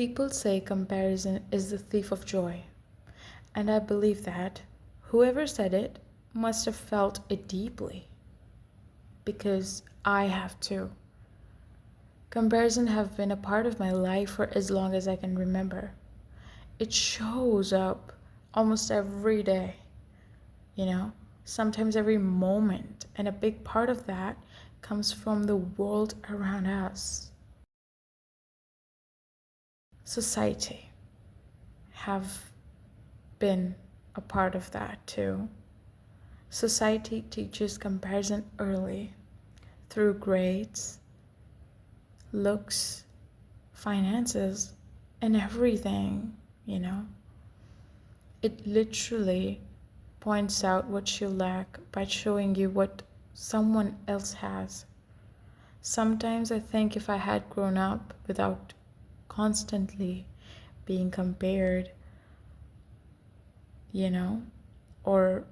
People say comparison is the thief of joy, and I believe that whoever said it must have felt it deeply, because I have too. Comparison have been a part of my life for as long as I can remember. It shows up almost every day, sometimes every moment, and a big part of that comes from the world around us. Society have been a part of that too. Society teaches comparison early through grades, looks, finances, and everything. It literally points out what you lack by showing you what someone else has. Sometimes I think if I had grown up without constantly being compared, or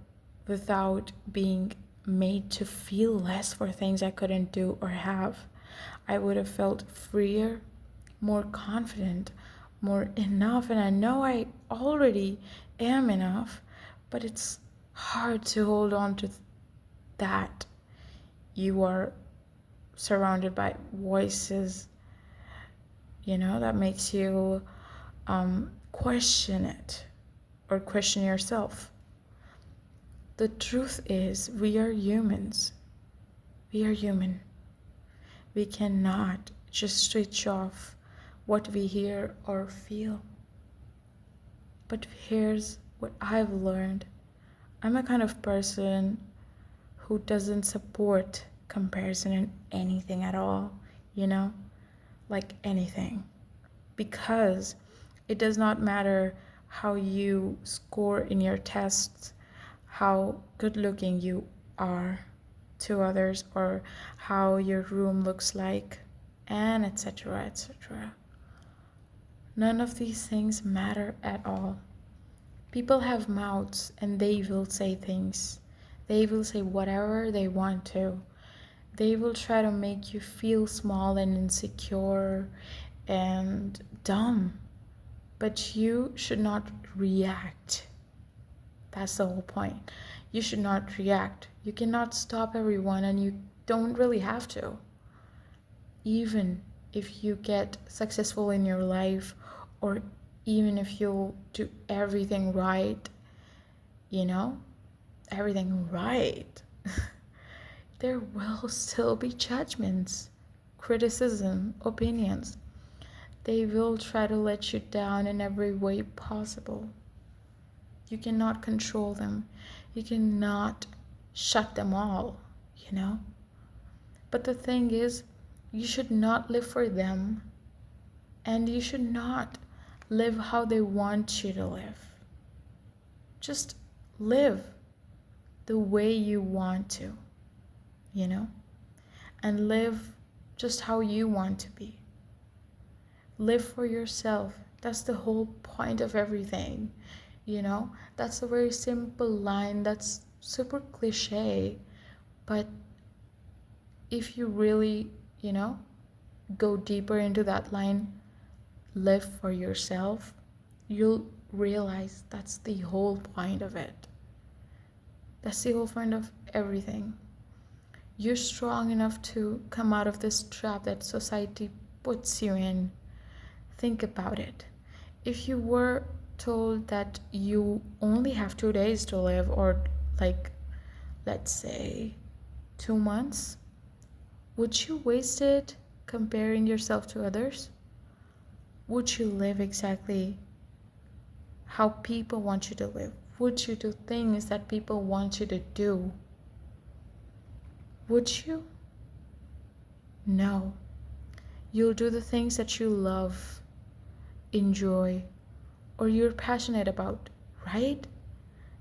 without being made to feel less for things I couldn't do or have, I would have felt freer, more confident, more enough. And I know I already am enough, but it's hard to hold on to that. You are surrounded by voices, that makes you question it or question yourself. The truth is, we are humans. We are human. We cannot just switch off what we hear or feel. But here's what I've learned. I'm a kind of person who doesn't support comparison in anything at all, like anything. Because it does not matter how you score in your tests, how good looking you are to others, or how your room looks like, and etc., etc. None of these things matter at all. People have mouths and they will say things. They will say whatever they want to. They will try to make you feel small and insecure and dumb. But you should not react. That's the whole point. You should not react. You cannot stop everyone, and you don't really have to. Even if you get successful in your life, or even if you do everything right, everything right, there will still be judgments, criticism, opinions. They will try to let you down in every way possible. You cannot control them. You cannot shut them all, But the thing is, you should not live for them, and you should not live how they want you to live. Just live the way you want to, and live just how you want to be. Live for yourself. That's the whole point of everything. That's a very simple line that's super cliche, but if you really, go deeper into that line, live for yourself, you'll realize that's the whole point of it. That's the whole point of everything. You're strong enough to come out of this trap that society puts you in. Think about it. If you were told that you only have 2 days to live, or let's say 2 months, would you waste it comparing yourself to others? Would you live exactly how people want you to live? Would you do things that people want you to do? Would you? No. You'll do the things that you love, enjoy, or you're passionate about, right?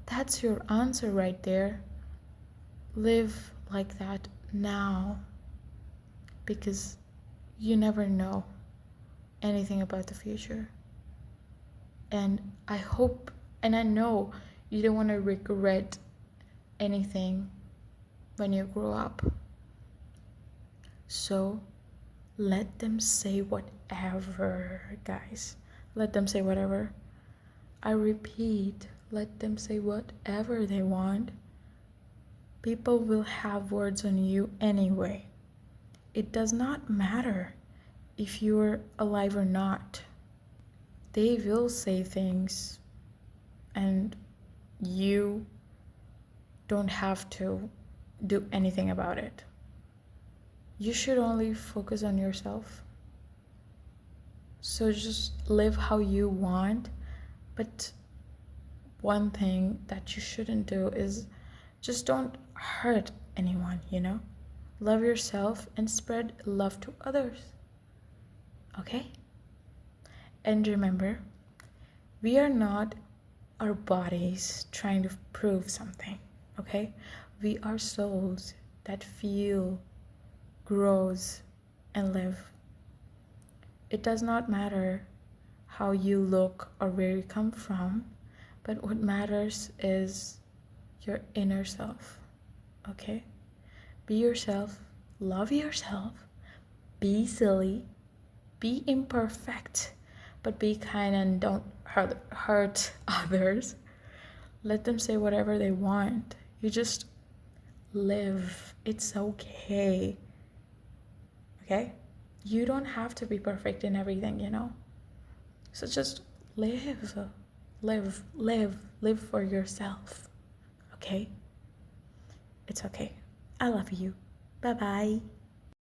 That's your answer right there. Live like that now, because you never know anything about the future. And I hope, and I know you don't want to regret anything when you grow up. So Let them say whatever, guys. Let them say whatever. I repeat, let them say whatever they want. People will have words on you anyway. It does not matter if you're alive or not. They will say things, and you don't have to do anything about it. You should only focus on yourself. So just live how you want, but one thing that you shouldn't do is just don't hurt anyone, you know? Love yourself and spread love to others. Okay? And remember, we are not our bodies trying to prove something, okay? We are souls that feel, grows, and live. It does not matter how you look or where you come from, but what matters is your inner self, okay? Be yourself, love yourself, be silly, be imperfect, but be kind and don't hurt others. Let them say whatever they want. You just live. It's okay. Okay? You don't have to be perfect in everything, you know? So just live. Live for yourself. Okay? It's okay. I love you. Bye-bye.